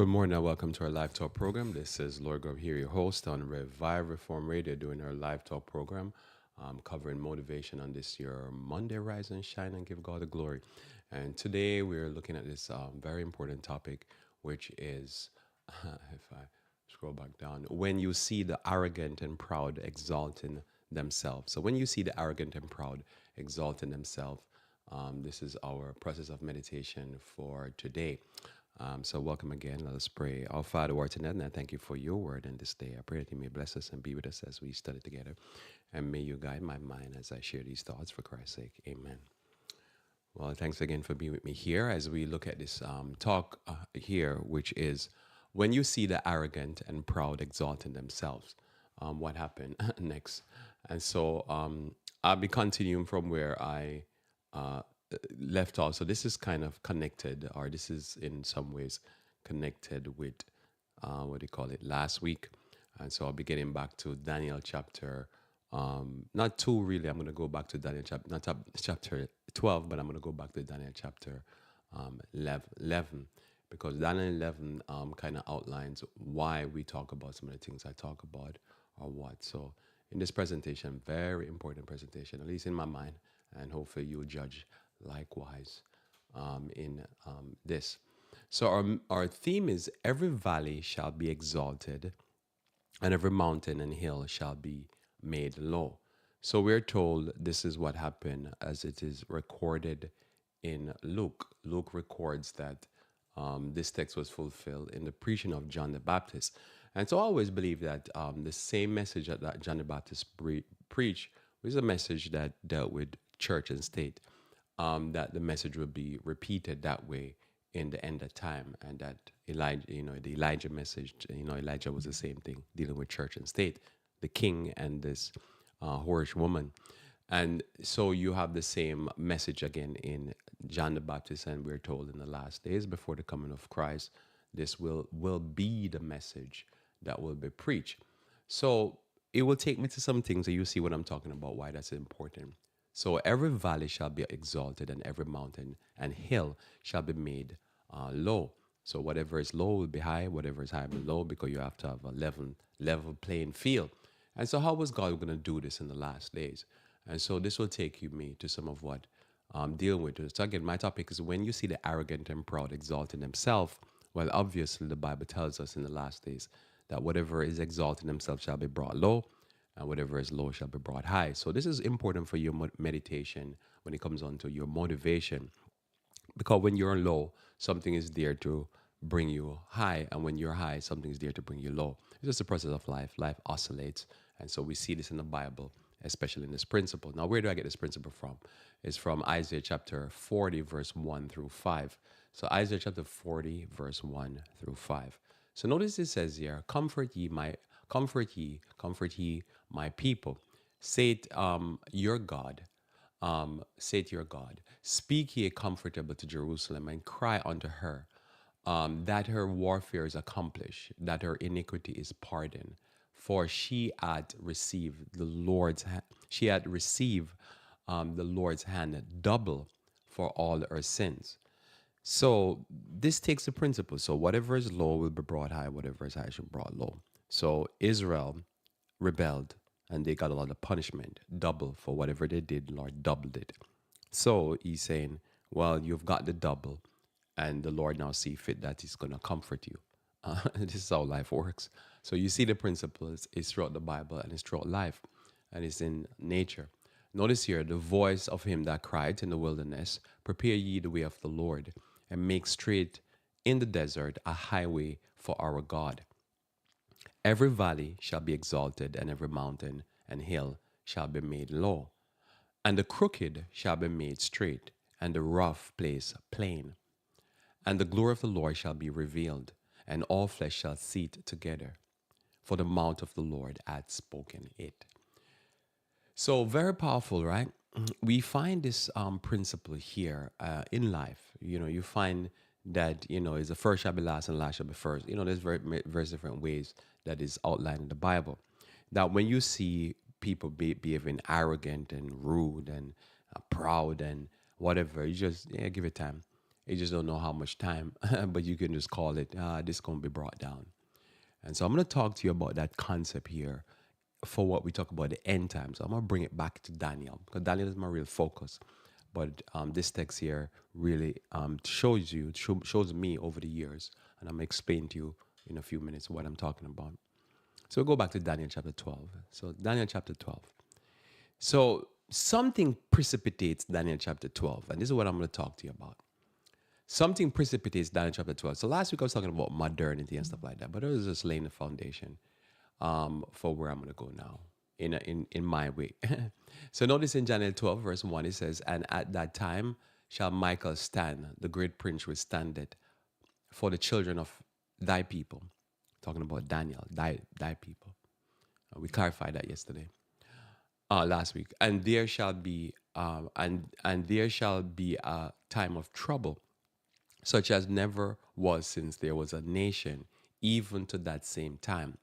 Good morning and welcome to our live talk program. This is Lloyd Grubb here, your host on Revive Reform Radio, doing our live talk program, covering motivation on this year Monday, Rise and Shine and Give God the Glory. And today we're looking at this very important topic, which is, if I scroll back down, when you see the arrogant and proud exalting themselves. So when you see the arrogant and proud exalting themselves, this is our process of meditation for today. So welcome again. Let us pray. Our Father, who art in heaven, I thank you for your word in this day. I pray that you may bless us and be with us as we study together. And may you guide my mind as I share these thoughts for Christ's sake. Amen. Well, thanks again for being with me here as we look at this talk here, which is when you see the arrogant and proud exalting themselves, what happened next? And so I'll be continuing from where I left off. So this is kind of connected, or this is in some ways connected with what do you call it, last week. And so I'll be getting back to Daniel chapter, not 2 really. I'm going to go back to Daniel chapter, chapter 12, but I'm going to go back to Daniel chapter 11, because Daniel 11 kind of outlines why we talk about some of the things I talk about or what. So in this presentation, very important presentation, at least in my mind, and hopefully you'll judge likewise in this. So our theme is every valley shall be exalted and every mountain and hill shall be made low. So we're told this is what happened as it is recorded in Luke. Luke records that this text was fulfilled in the preaching of John the Baptist. And so I always believe that the same message that John the Baptist preached was a message that dealt with church and state, that the message would be repeated that way in the end of time, and that Elijah, the Elijah message, Elijah was the same thing, dealing with church and state, the king and this whorish woman. And so you have the same message again in John the Baptist, and we're told in the last days before the coming of Christ, this will be the message that will be preached. So it will take me to some things that you see what I'm talking about, why that's important. So every valley shall be exalted, and every mountain and hill shall be made low. So whatever is low will be high, whatever is high will be low, because you have to have a level playing field. And so how was God going to do this in the last days? And so this will take me to some of what I'm dealing with. So again, my topic is when you see the arrogant and proud exalting themselves. Well, obviously the Bible tells us in the last days that whatever is exalting themselves shall be brought low, and whatever is low shall be brought high. So this is important for your meditation when it comes on to your motivation. Because when you're low, something is there to bring you high. And when you're high, something is there to bring you low. It's just the process of life. Life oscillates. And so we see this in the Bible, especially in this principle. Now, where do I get this principle from? It's from Isaiah chapter 40, verse 1 through 5. So Isaiah chapter 40, verse 1 through 5. So notice it says here, comfort ye, my people. Say it, your God. Say to your God, speak ye comfortable to Jerusalem, and cry unto her, that her warfare is accomplished, that her iniquity is pardoned. For she had received the Lord's the Lord's hand double for all her sins. So this takes the principle. So whatever is low will be brought high, whatever is high shall be brought low. So Israel rebelled and they got a lot of punishment, double for whatever they did, Lord doubled it. So he's saying, well, you've got the double, and the Lord now see fit that he's going to comfort you. This is how life works. So you see the principles is throughout the Bible, and it's throughout life, and it's in nature. Notice here, the voice of him that cried in the wilderness, prepare ye the way of the Lord, and make straight in the desert a highway for our God. Every valley shall be exalted, and every mountain and hill shall be made low. And the crooked shall be made straight, and the rough place plain. And the glory of the Lord shall be revealed, and all flesh shall see it together. For the mouth of the Lord hath spoken it. So very powerful, right? We find this principle here in life. You find that, is the first shall be last and last shall be first. There's various different ways that is outlined in the Bible. That when you see people behaving arrogant and rude and proud and whatever, you just give it time. You just don't know how much time, but you can just call it, this going to be brought down. And so I'm going to talk to you about that concept here for what we talk about the end times. I'm going to bring it back to Daniel because Daniel is my real focus. But this text here really shows me over the years, and I'm going to explain to you in a few minutes what I'm talking about. So we'll go back to Daniel chapter 12. So Daniel chapter 12. So something precipitates Daniel chapter 12, and this is what I'm going to talk to you about. Something precipitates Daniel chapter 12. So last week I was talking about modernity and stuff like that, but it was just laying the foundation for where I'm going to go now in my way. So notice in Daniel 12, verse 1, it says, "And at that time shall Michael stand, the great prince will stand it for the children of thy people." Talking about Daniel, thy people. We clarified that yesterday, last week. "And there shall be and there shall be a time of trouble, such as never was since there was a nation, even to that same time.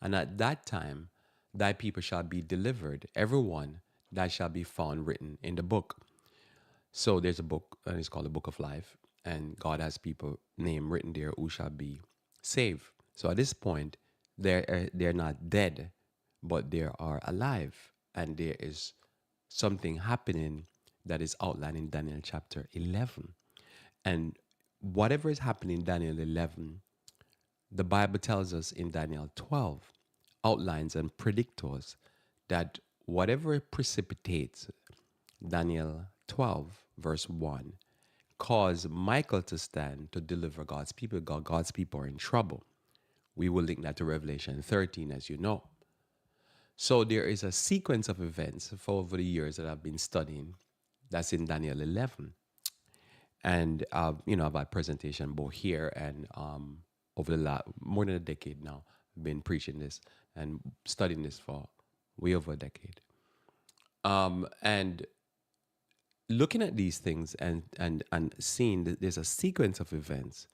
And at that time, thy people shall be delivered, every one that shall be found written in the book." So there's a book, and it's called the Book of Life, and God has people name written there who shall be saved. So at this point, they're not dead, but they are alive, and there is something happening that is outlined in Daniel chapter 11. And whatever is happening in Daniel 11, the Bible tells us in Daniel 12, outlines and predicts us that whatever precipitates Daniel 12, verse 1, caused Michael to stand to deliver God's people. God's people are in trouble. We will link that to Revelation 13, as you know. So there is a sequence of events for over the years that I've been studying that's in Daniel 11. And, I've had presentation both here and over the more than a decade now. I've been preaching this and studying this for way over a decade. And looking at these things and seeing that there's a sequence of events.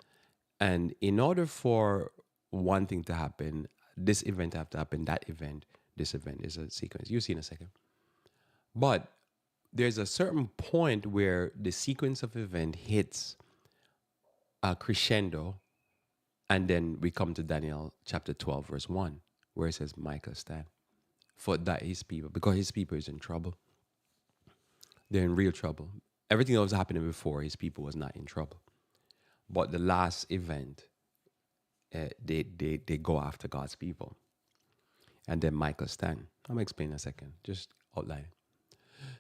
And in order for one thing to happen, this event have to happen, that event, this event is a sequence. You'll see in a second. But there's a certain point where the sequence of event hits a crescendo, and then we come to Daniel chapter 12, verse 1, where it says, "Michael stand for that his people," because his people is in trouble. They're in real trouble. Everything that was happening before, his people was not in trouble. But the last event, they go after God's people. And then Michael stand. I'm going to explain in a second. Just outline.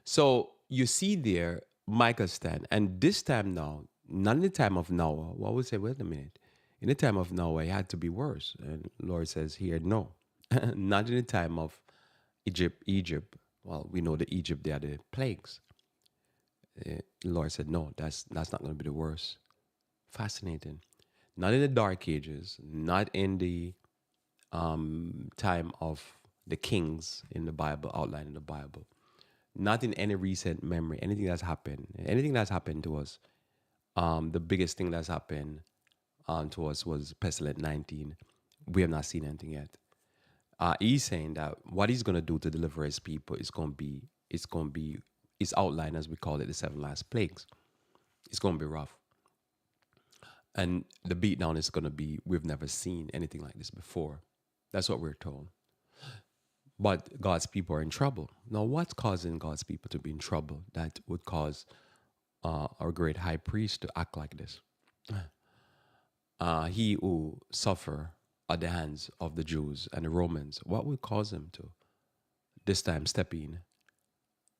So you see there, Michael stand. And this time now, not in the time of Noah. Well, we say, wait a minute. In the time of Noah, it had to be worse. And Lord says here, no. Not in the time of Egypt. Well, we know that Egypt, they are the plagues. The Lord said, no, that's not going to be the worst. Fascinating. Not in the Dark Ages, not in the time of the kings in the Bible, outlined in the Bible, not in any recent memory, anything that's happened to us. The biggest thing that's happened to us was pestilent 19. We have not seen anything yet. He's saying that what he's going to do to deliver his people is outlined, as we call it, the 7 last plagues. It's going to be rough. And the beatdown is going to be, we've never seen anything like this before. That's what we're told. But God's people are in trouble. Now, what's causing God's people to be in trouble that would cause our great high priest to act like this? He who suffer at the hands of the Jews and the Romans, what would cause him to this time step in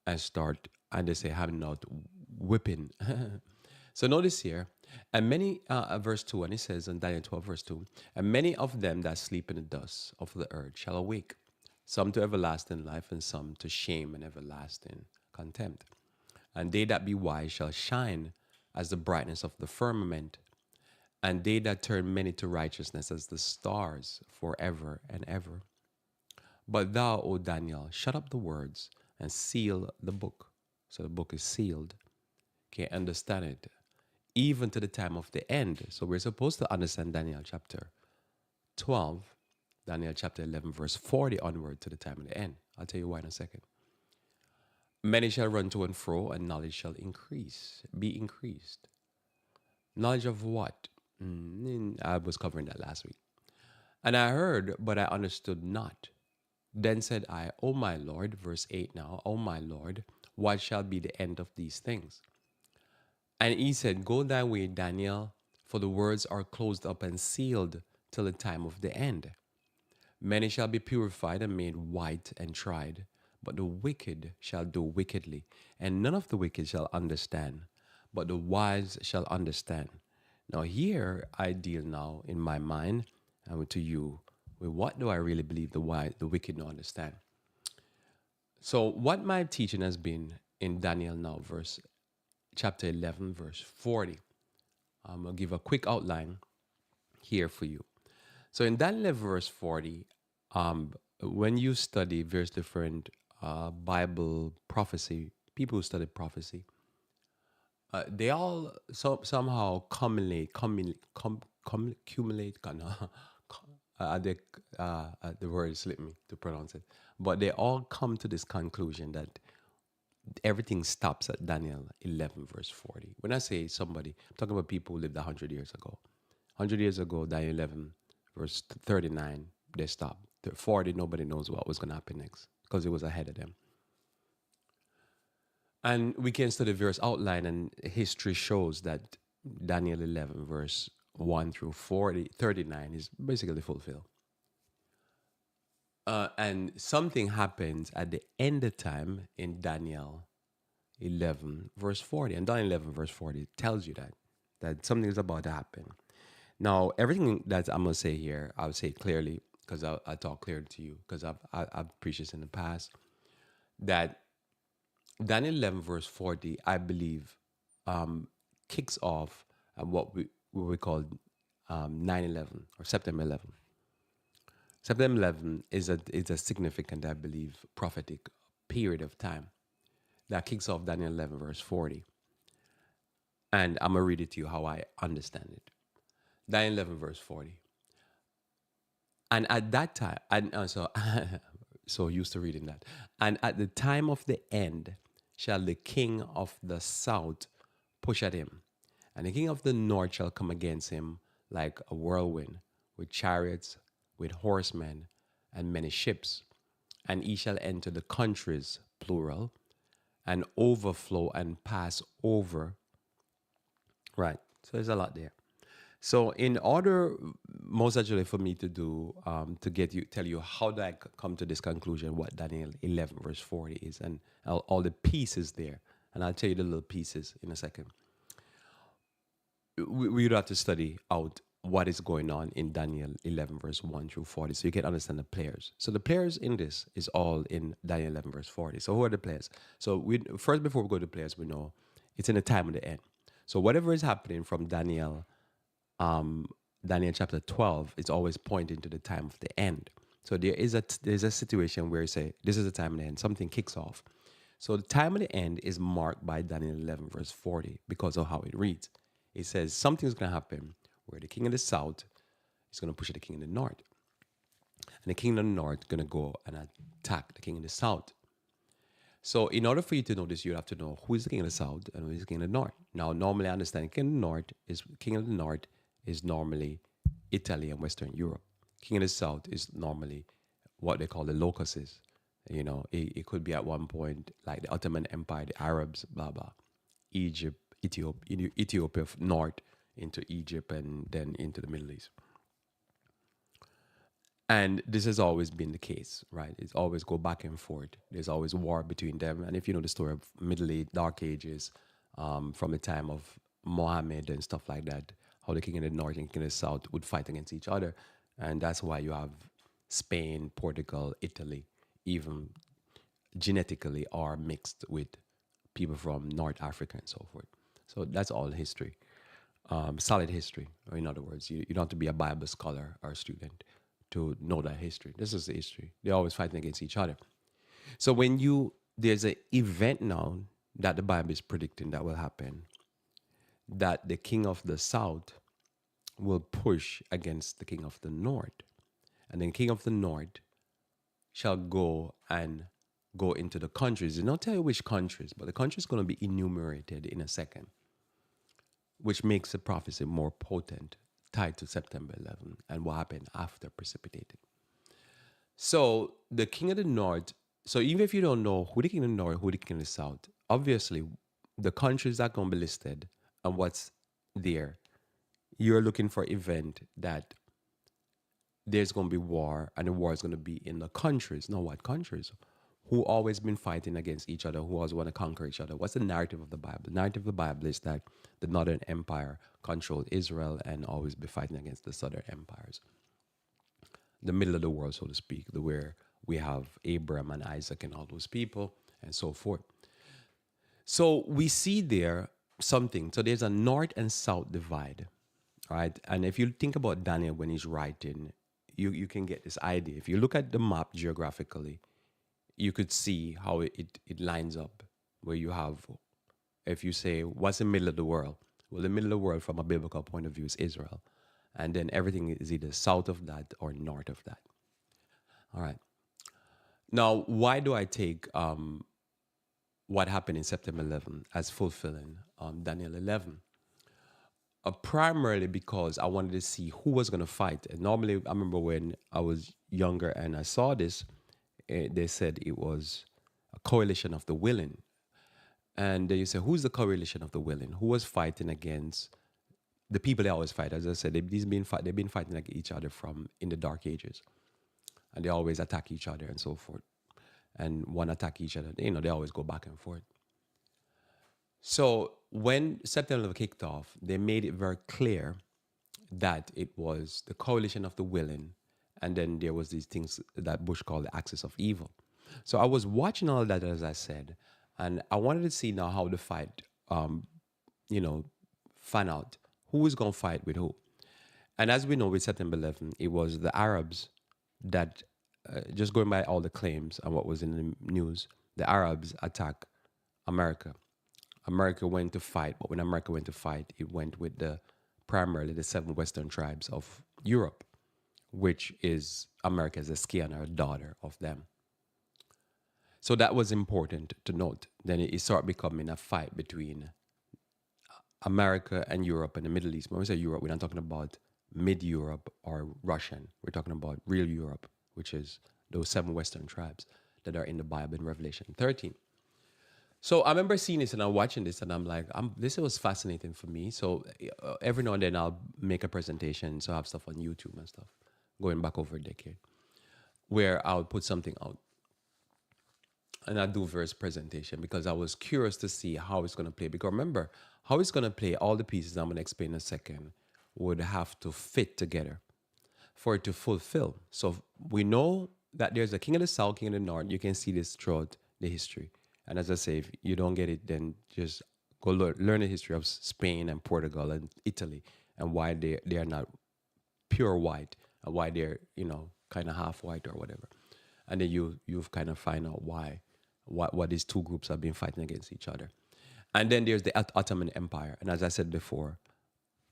and start, and they say, having out whipping? So notice here, and many, verse 2, and it says in Daniel 12, verse 2, "And many of them that sleep in the dust of the earth shall awake, some to everlasting life, and some to shame and everlasting contempt. And they that be wise shall shine as the brightness of the firmament, and they that turn many to righteousness as the stars forever and ever. But thou, O Daniel, shut up the words and seal the book." So the book is sealed. Okay, understand it. Even to the time of the end. So we're supposed to understand Daniel chapter 12, Daniel chapter 11, verse 40 onward to the time of the end. I'll tell you why in a second. "Many shall run to and fro, and knowledge shall be increased. Knowledge of what? I was covering that last week. And I heard, but I understood not. Then said I, O my Lord, verse 8 now, O my Lord, what shall be the end of these things? And he said, Go thy way, Daniel, for the words are closed up and sealed till the time of the end. Many shall be purified and made white and tried, but the wicked shall do wickedly, and none of the wicked shall understand, but the wise shall understand. Now, here I deal now in my mind and to you with what do I really believe the wicked don't understand. So, what my teaching has been in Daniel now, chapter 11, verse 40. I'll give a quick outline here for you. So in Daniel 11, verse 40, when you study various different Bible prophecy, people who study prophecy, they all somehow accumulate, the word slipped me to pronounce it, but they all come to this conclusion that everything stops at Daniel 11, verse 40. When I say somebody, I'm talking about people who lived 100 years ago. 100 years ago, Daniel 11, verse 39, they stopped. 40, nobody knows what was going to happen next because it was ahead of them. And we can study verse outline, and history shows that Daniel 11, verse 1 through 39 is basically fulfilled. And something happens at the end of time in Daniel 11, verse 40. And Daniel 11, verse 40 tells you that something is about to happen. Now, everything that I'm going to say here, I'll say it clearly because I talk clearly to you because I've preached this in the past. That Daniel 11, verse 40, I believe, kicks off what we call 9/11 or September 11. September 11 is a significant, I believe, prophetic period of time that kicks off Daniel 11, verse 40. And I'm going to read it to you how I understand it. Daniel 11, verse 40. And at that time, and so used to reading that. And at the time of the end shall the king of the south push at him, and the king of the north shall come against him like a whirlwind, with chariots, with horsemen, and many ships. And he shall enter the countries, plural, and overflow and pass over. Right. So there's a lot there. So in order, most actually for me to do, tell you how did I come to this conclusion, what Daniel 11 verse 40 is, and all the pieces there. And I'll tell you the little pieces in a second. We would have to study out what is going on in Daniel 11 verse 1 through 40 so you can understand the players. So the players in this is all in Daniel 11 verse 40. So who are the players? So first, before we go to the players, we know it's in the time of the end. So whatever is happening from Daniel chapter 12, it's always pointing to the time of the end. So there's a situation where you say, this is the time of the end, something kicks off. So the time of the end is marked by Daniel 11, verse 40, because of how it reads. It says something's going to happen where the king of the south is going to push the king of the north. And the king of the north is going to go and attack the king of the south. So in order for you to know this, you have to know who is the king of the south and who is the king of the north. Now, normally I understand king of the north is normally Italy and Western Europe. King of the south is normally what they call the locusts. You know, it could be at one point like the Ottoman Empire, the Arabs, blah, blah. Egypt, Ethiopia north into Egypt and then into the Middle East. And this has always been the case, right? It's always go back and forth. There's always war between them. And if you know the story of Middle Age, Dark Ages, from the time of Mohammed and stuff like that, how the king in the north and king in the south would fight against each other. And that's why you have Spain, Portugal, Italy, even genetically are mixed with people from North Africa and so forth. So that's all history, solid history. Or in other words, you don't have to be a Bible scholar or a student to know that history. This is the history. They're always fighting against each other. So there's an event now that the Bible is predicting that will happen, that the king of the south will push against the king of the north. And the king of the north shall go into the countries. They don't tell you which countries, but the country is going to be enumerated in a second. which makes the prophecy more potent, tied to September 11 and what happened after precipitating. So the king of the north. So even if you don't know who the king of the north, who the king of the south, obviously the countries that going to be listed and what's there, you're looking for event that there's going to be war, and the war is going to be in the countries. Now, what countries? Who always been fighting against each other, who always want to conquer each other. What's the narrative of the Bible? The narrative of the Bible is that the Northern Empire controlled Israel and always be fighting against the Southern empires. The middle of the world, so to speak, the where we have Abraham and Isaac and all those people and so forth. So we see there something. So there's a north and south divide, right? And if you think about Daniel when he's writing, you can get this idea. If you look at the map geographically, you could see how it lines up, where you have, if you say, what's the middle of the world? Well, the middle of the world from a biblical point of view is Israel. And then everything is either south of that or north of that. All right. Now, why do I take what happened in September 11 as fulfilling Daniel 11? Primarily because I wanted to see who was going to fight. And normally, I remember when I was younger and I saw this, they said it was a coalition of the willing. And you say, who's the coalition of the willing? Who was fighting against the people they always fight? As I said, they've been fighting like each other from in the dark ages. And they always attack each other and so forth. And one attack each other. They always go back and forth. So when September 11 kicked off, they made it very clear that it was the coalition of the willing, and then there was these things that Bush called the axis of evil. So I was watching all that, as I said, and I wanted to see now how the fight, fan out who is going to fight with who. And as we know, with September 11, it was the Arabs that, just going by all the claims and what was in the news, the Arabs attacked America. America went to fight, but when America went to fight, it went with primarily the 7 Western tribes of Europe, which is America's a skin or daughter of them. So that was important to note. Then it started becoming a fight between America and Europe and the Middle East. When we say Europe, we're not talking about mid-Europe or Russian. We're talking about real Europe, which is those 7 Western tribes that are in the Bible in Revelation 13. So I remember seeing this and I'm watching this and I'm like, this was fascinating for me. So every now and then I'll make a presentation. So I have stuff on YouTube and stuff, going back over a decade, where I'll put something out. And I do verse presentation because I was curious to see how it's going to play. Because remember, how it's going to play, all the pieces I'm going to explain in a second would have to fit together for it to fulfill. So we know that there's a king of the south, king of the north. You can see this throughout the history. And as I say, if you don't get it, then just go learn the history of Spain and Portugal and Italy and why they are not pure white and why they're, kind of half white or whatever. And then you've kind of find out what these two groups have been fighting against each other. And then there's the Ottoman Empire. And as I said before,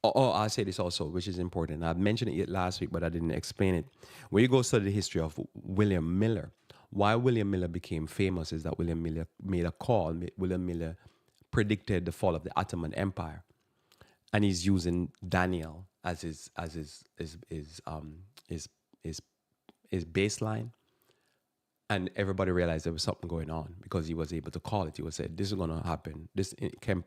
I'll say this also, which is important. I mentioned it last week, but I didn't explain it. When you go study the history of William Miller, why William Miller became famous is that William Miller made a call. William Miller predicted the fall of the Ottoman Empire, and he's using Daniel as his baseline. And everybody realized there was something going on because he was able to call it. He was said, this is going to happen. This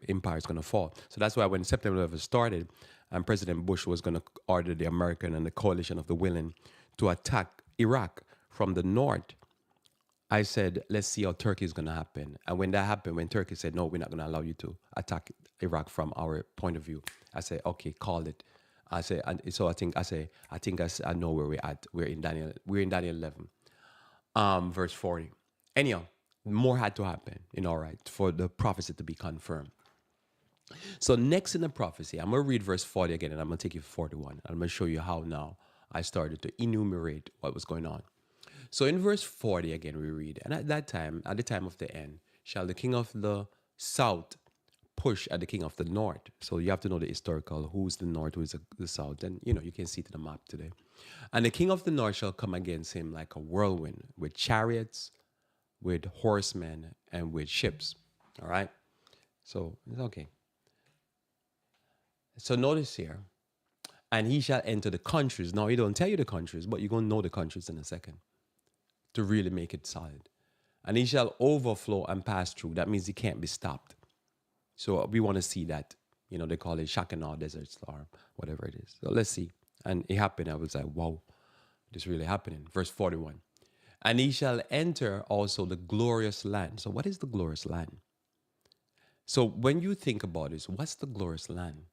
empire is going to fall. So that's why when September 11 started and President Bush was going to order the American and the coalition of the willing to attack Iraq from the north, I said, let's see how Turkey is going to happen. And when that happened, when Turkey said, no, we're not going to allow you to attack Iraq from our point of view, I said, okay, call it. I say, so I think I know where we're at. We're in Daniel 11. Verse 40. Anyhow, more had to happen, right, for the prophecy to be confirmed. So next in the prophecy, I'm going to read verse 40 again, and I'm going to take you to 41. I'm going to show you how now I started to enumerate what was going on. So in verse 40 again, we read, and at the time of the end, shall the king of the south push at the king of the north. So you have to know the historical, who's the north, who's the south. And, you can see it in the map today. And the king of the north shall come against him like a whirlwind, with chariots, with horsemen, and with ships. All right? So it's okay. So notice here, and he shall enter the countries. Now, he don't tell you the countries, but you're going to know the countries in a second to really make it solid. And he shall overflow and pass through. That means he can't be stopped. So we want to see that. You know, they call it Shakanah Desert Storm, whatever it is. So let's see. And it happened. I was like, wow, this really happening. Verse 41. And he shall enter also the glorious land. So what is the glorious land? So when you think about this, what's the glorious land?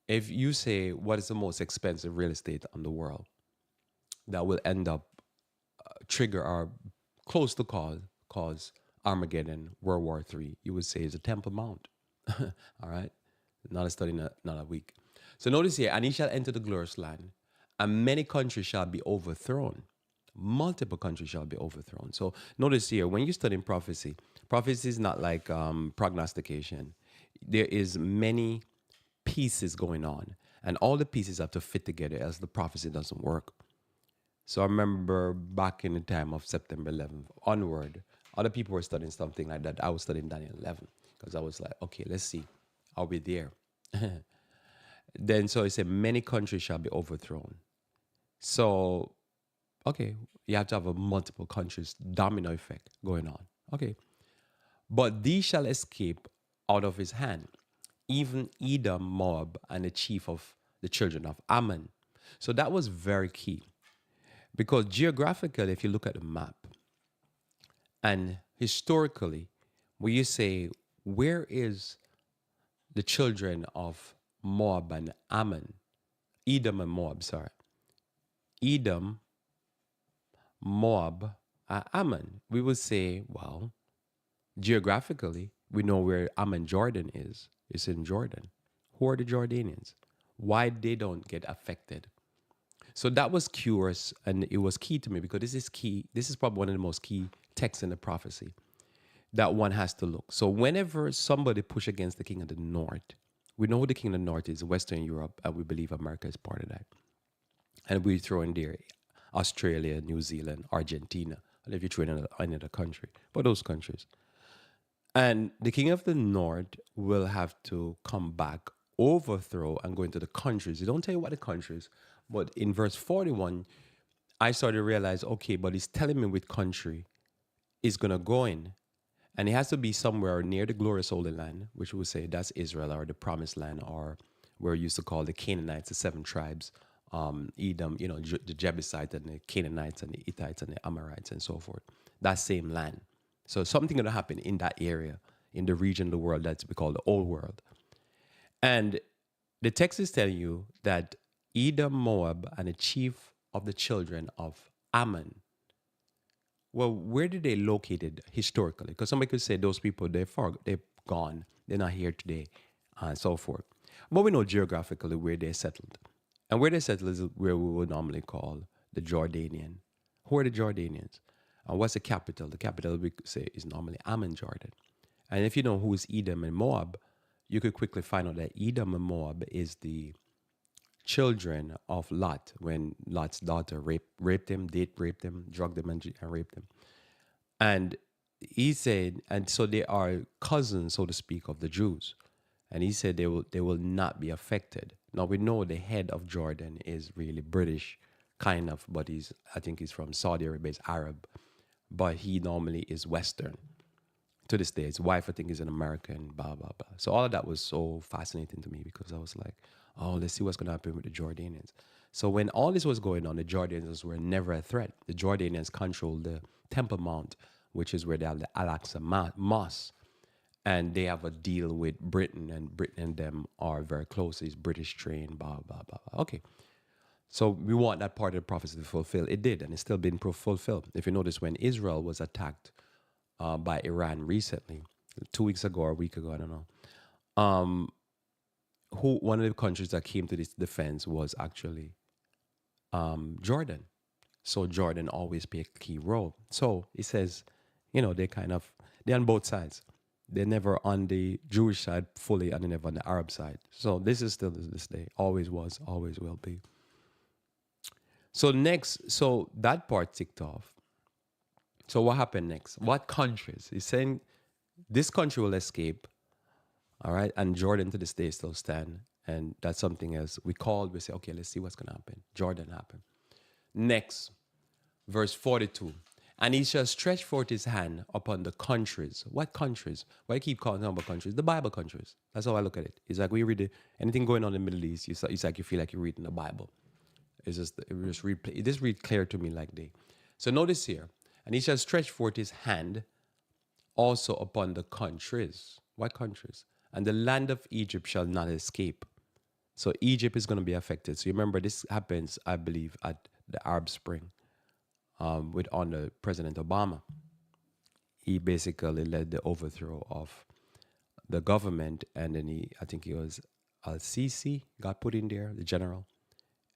If you say what is the most expensive real estate on the world that will end up trigger or close to cause Armageddon, World War III, you would say is the Temple Mount. All right? Not a study, not a week. So notice here, and he shall enter the glorious land, and many countries shall be overthrown. Multiple countries shall be overthrown. So notice here, when you study prophecy, prophecy is not like prognostication. There is many pieces going on, and all the pieces have to fit together, else the prophecy doesn't work. So I remember back in the time of September 11th onward, other people were studying something like that. I was studying Daniel 11 because I was like, okay, let's see. Are we there? Then so it said, many countries shall be overthrown. So, okay, you have to have a multiple countries domino effect going on. Okay. But these shall escape out of his hand, even Edom, Moab, and the chief of the children of Ammon. So that was very key. Because geographically, if you look at the map, and historically, when you say, where is the children of Moab and Ammon? Edom and Moab, sorry. Edom, Moab, and Ammon. We would say, well, geographically, we know where Ammon Jordan is. It's in Jordan. Who are the Jordanians? Why they don't get affected? So that was curious, and it was key to me because this is key. This is probably one of the most key texts in the prophecy that one has to look. So whenever somebody push against the king of the north, we know who the king of the north is, Western Europe, and we believe America is part of that. And we throw in there Australia, New Zealand, Argentina, and if you throw in another country, but those countries. And the king of the north will have to come back, overthrow, and go into the countries. They don't tell you what the countries, but in verse 41, I started to realize, okay, but he's telling me which country is going to go in. And it has to be somewhere near the glorious Holy Land, which we would say that's Israel or the promised land, or where we used to call the Canaanites, the seven tribes, Edom, you know, the Jebusites and the Canaanites and the Hittites and the Amorites and so forth. That same land. So something going to happen in that area, in the region of the world that's we call the old world. And the text is telling you that Edom, Moab, and the chief of the children of Ammon. Well, where did they located historically? Because somebody could say those people they're gone, they're not here today, and so forth. But we know geographically where they settled, and where they settled is where we would normally call the Jordanian. Who are the Jordanians? And what's the capital? The capital we could say is normally Ammon, Jordan. And if you know who is Edom and Moab, you could quickly find out that Edom and Moab is the children of Lot when Lot's daughter raped him, date raped him, drugged him, and raped him. And he said, and so they are cousins, so to speak, of the Jews. And he said they will not be affected. Now we know the head of Jordan is really British, kind of, but I think he's from Saudi Arabia, he's Arab, but he normally is Western. To this day, his wife I think is an American, blah blah blah. So all of that was so fascinating to me because I was like, oh, let's see what's going to happen with the Jordanians. So when all this was going on, the Jordanians were never a threat. The Jordanians controlled the Temple Mount, which is where they have the Al-Aqsa Mosque. And they have a deal with Britain, and Britain and them are very close. It's British train, blah, blah, blah, blah. Okay. So we want that part of the prophecy to fulfill. It did, and it's still been fulfilled. If you notice, when Israel was attacked by Iran recently, 2 weeks ago or a week ago, I don't know, one of the countries that came to this defense was actually Jordan. So Jordan always played a key role. So it says, you know, they're on both sides. They're never on the Jewish side fully, and they're never on the Arab side. So this is still to this day. Always was, always will be. So that part ticked off. So what happened next? What countries? He's saying this country will escape, all right? And Jordan to this day still stand. And that's something else. We say, okay, let's see what's going to happen. Jordan happened. Next, verse 42. And he shall stretch forth his hand upon the countries. What countries? Why I keep calling them countries? The Bible countries. That's how I look at it. It's like we read anything going on in the Middle East, it's like you feel like you're reading the Bible. It just read clear to me like day. So notice here, and he shall stretch forth his hand also upon the countries. What countries? And the land of Egypt shall not escape. So Egypt is going to be affected. So you remember this happens, I believe, at the Arab Spring with under President Obama. He basically led the overthrow of the government, and then I think he was Al-Sisi got put in there, the general,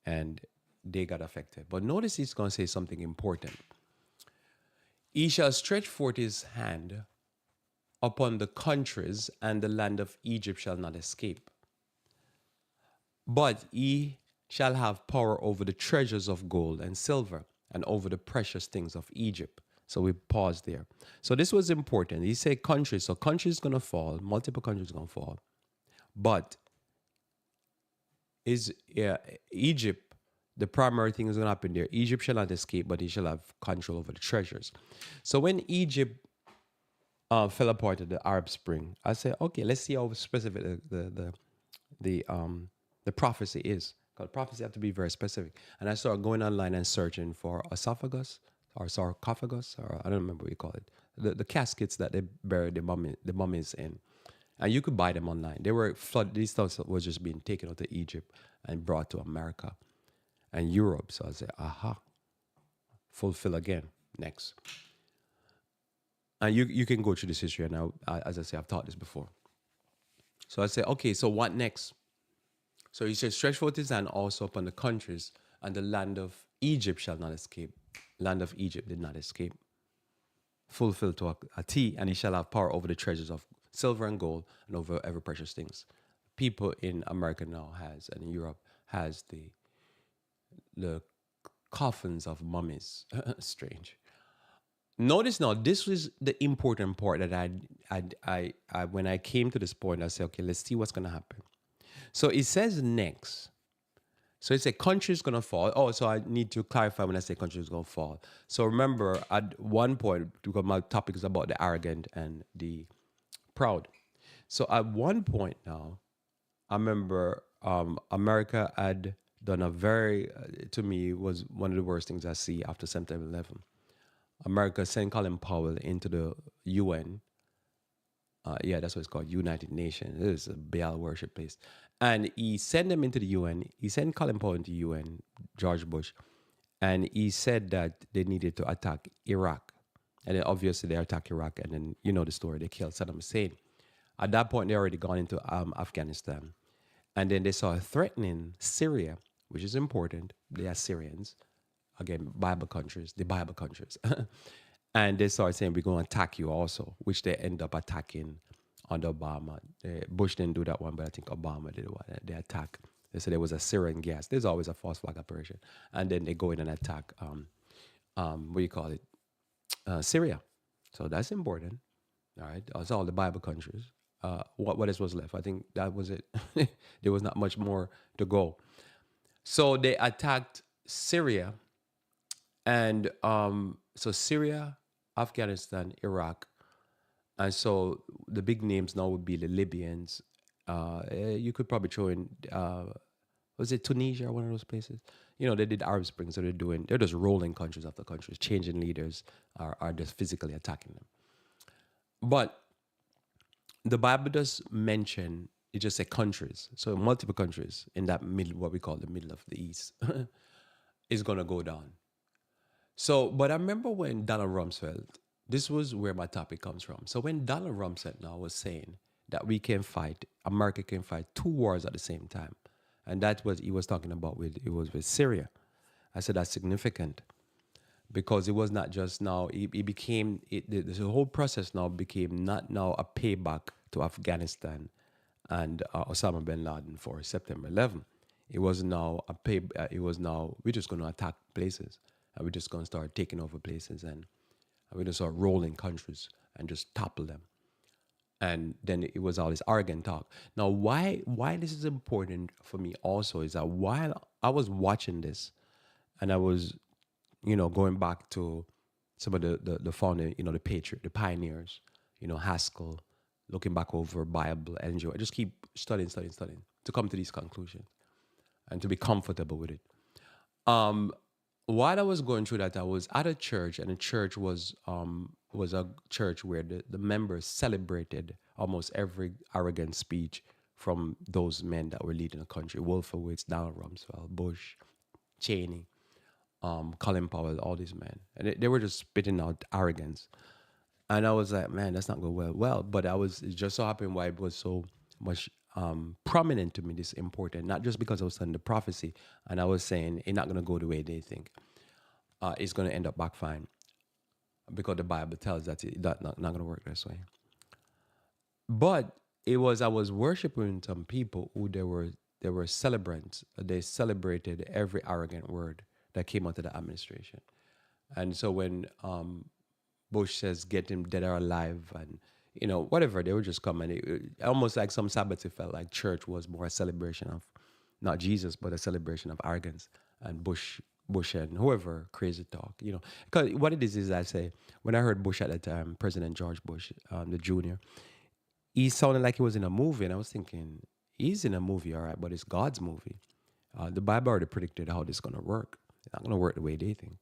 and they got affected. But notice he's going to say something important. He shall stretch forth his hand upon the countries, and the land of Egypt shall not escape. But he shall have power over the treasures of gold and silver, and over the precious things of Egypt. So we pause there. So this was important. He said countries. So countries going to fall. Multiple countries going to fall. But Egypt, the primary thing is going to happen there. Egypt shall not escape, but he shall have control over the treasures. So when Egypt fell apart at the Arab Spring, I said, okay, let's see how specific the prophecy is. Because prophecy have to be very specific. And I started going online and searching for esophagus or sarcophagus, or I don't remember what you call it. The caskets that they buried the mummies in. And you could buy them online. They were flooded. These stuff was just being taken out to Egypt and brought to America and Europe. So I said, aha, fulfill again. Next. And you can go through this history. And as I say, I've taught this before. So I said, okay, so what next? So he said, stretch forth his hand also upon the countries, and the land of Egypt shall not escape. Land of Egypt did not escape. Fulfilled to a T, and he shall have power over the treasures of silver and gold, and over every precious things. People in America now has, and in Europe has the coffins of mummies. Strange. Notice now, this was the important part that I when I came to this point, I said, okay, let's see what's going to happen. So it says next. So it's a country is going to fall. Oh, so I need to clarify when I say country is going to fall. So remember, at one point, because my topic is about the arrogant and the proud. So at one point now, I remember America had done a very, to me, was one of the worst things I see after September 11. America sent Colin Powell into the UN. That's what it's called, United Nations. It is a Baal worship place. And he sent them into the UN. He sent Colin Powell into the UN, George Bush. And he said that they needed to attack Iraq. And then obviously they attacked Iraq. And then you know the story. They killed Saddam Hussein. At that point, they already gone into Afghanistan. And then they saw threatening Syria, which is important. They are Syrians. Again, Bible countries, the Bible countries. And they started saying, we're going to attack you also, which they end up attacking under Obama. Bush didn't do that one, but I think Obama did one. They attack. They said there was a Syrian gas. There's always a false flag operation. And then they go in and attack, Syria. So that's important. All right. That's all the Bible countries. What else was left? I think that was it. There was not much more to go. So they attacked Syria. And so Syria, Afghanistan, Iraq. And so the big names now would be the Libyans. You could probably throw in, was it Tunisia, one of those places? You know, they did Arab Spring, so they're just rolling countries after countries, changing leaders, are just physically attacking them. But the Bible does mention, it just says countries. So multiple countries in that middle, what we call the middle of the East, is going to go down. So, but I remember when Donald Rumsfeld, this was where my topic comes from. So when Donald Rumsfeld now was saying that America can fight two wars at the same time. And that's what he was talking about with Syria. I said that's significant because it was not just now, the whole process now became not now a payback to Afghanistan and Osama bin Laden for September 11. It was now we're just going to attack places. And we're just going to start taking over places and we're going to start rolling countries and just topple them. And then it was all this arrogant talk. Now, why this is important for me also is that while I was watching this, and I was, going back to some of the founder, the patriot, the pioneers, Haskell, looking back over Bible, NGO. I just keep studying, studying, studying to come to these conclusions and to be comfortable with it. Um, while I was going through that, I was at a church, and the church was a church where the members celebrated almost every arrogant speech from those men that were leading the country: Wolfowitz, Donald Rumsfeld, Bush, Cheney, Colin Powell, all these men, and they were just spitting out arrogance. And I was like, man, that's not going well. Well, but it just so happened why it was so much prominent to me, this important, not just because I was studying the prophecy and I was saying it's not going to go the way they think. It's going to end up back fine because the Bible tells that it's not going to work this way. But I was worshiping some people who they were celebrants. They celebrated every arrogant word that came out of the administration. And so when Bush says get him dead or alive, and whatever, they would just come, and almost like some Sabbaths, it felt like church was more a celebration of not Jesus but a celebration of arrogance, and Bush and whoever crazy talk, because what it is I say, when I heard Bush at that time, President George Bush, the junior, he sounded like he was in a movie, and I was thinking, he's in a movie, all right, but it's God's movie. The Bible already predicted how this is going to work. It's not going to work the way they think,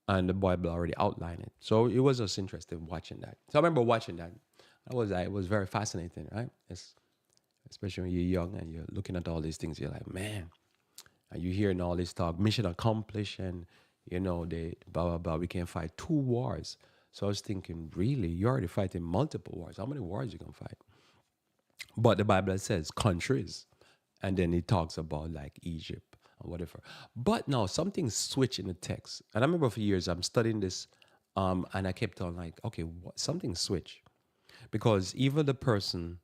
and the Bible already outlined it. So it was just interesting watching that. So I remember watching that. It was very fascinating, right? Especially when you're young and you're looking at all these things, you're like, man, and you're hearing all this talk, mission accomplished, and they blah blah blah. We can fight 2 wars. So I was thinking, really, you're already fighting multiple wars. How many wars you gonna fight? But the Bible says countries, and then it talks about like Egypt or whatever. But now something switched in the text, and I remember for years I'm studying this, and I kept on like, okay, something switched, because even the person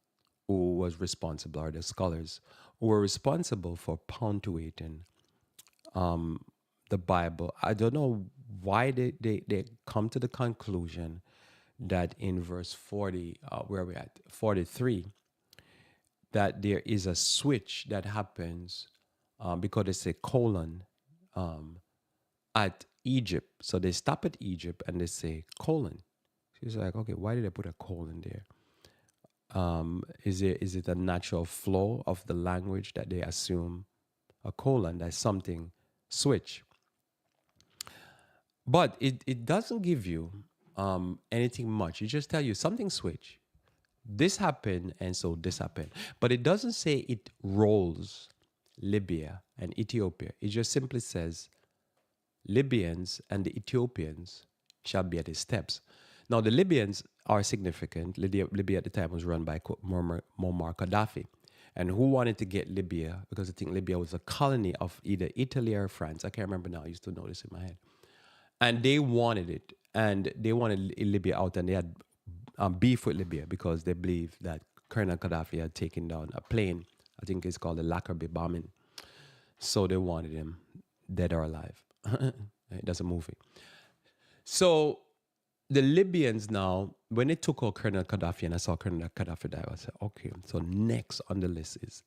who was responsible, or the scholars who were responsible for punctuating the Bible, I don't know why they come to the conclusion that in verse 40, where we at 43, that there is a switch that happens because they say colon at Egypt. So they stop at Egypt and they say colon. She's like, okay, why did they put a colon there? Is it a natural flow of the language that they assume a colon, that something switch? But it doesn't give you anything much. It just tell you something switch. This happened, and so this happened. But it doesn't say it rolls Libya and Ethiopia. It just simply says Libyans and the Ethiopians shall be at his steps. Now, the Libyans are significant. Libya at the time was run by Muammar Gaddafi. And who wanted to get Libya? Because I think Libya was a colony of either Italy or France. I can't remember now. I used to know this in my head. And they wanted it. And they wanted Libya out. And they had beef with Libya because they believed that Colonel Gaddafi had taken down a plane. I think it's called the Lockerbie bombing. So they wanted him dead or alive. That's a movie. So the Libyans now, when they took out Colonel Gaddafi, and I saw Colonel Gaddafi die, I said, okay, so next on the list is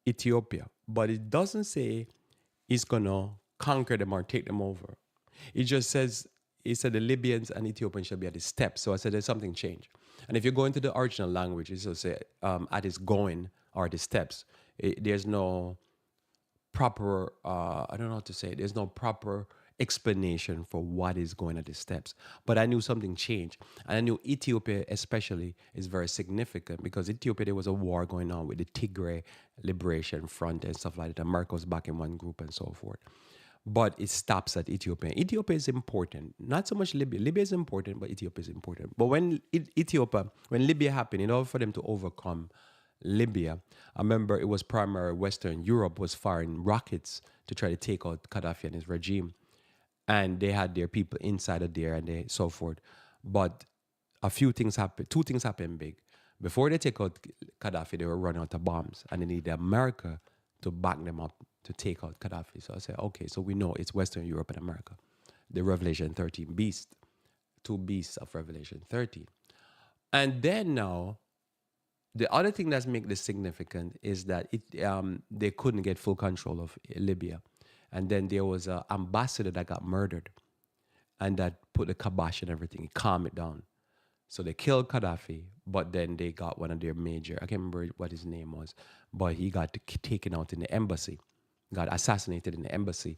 Ethiopia. But it doesn't say he's going to conquer them or take them over. It just says, it said the Libyans and Ethiopians shall be at his steps. So I said, there's something changed. And if you go into the original language, it will say at his going or at his steps. There's no proper, I don't know how to say it. There's no proper explanation for what is going at the steps. But I knew something changed. And I knew Ethiopia especially is very significant, because Ethiopia, there was a war going on with the Tigray Liberation Front and stuff like that. America was back in one group and so forth. But it stops at Ethiopia. Ethiopia is important. Not so much Libya. Libya is important, but Ethiopia is important. But when Libya happened, in order for them to overcome Libya, I remember it was primarily Western Europe was firing rockets to try to take out Gaddafi and his regime. And they had their people inside of there and they so forth. But a few things happened. Two things happened big. Before they take out Gaddafi, they were running out of bombs, and they needed America to back them up to take out Gaddafi. So I said, okay, so we know it's Western Europe and America. The Revelation 13 beast, two beasts of Revelation 13. And then now, the other thing that's make this significant is that they couldn't get full control of Libya, and then there was an ambassador that got murdered, and that put the kibosh and everything, calm it down. So they killed Gaddafi, but then they got one of their major, I can't remember what his name was, but he got taken out in the embassy, got assassinated in the embassy,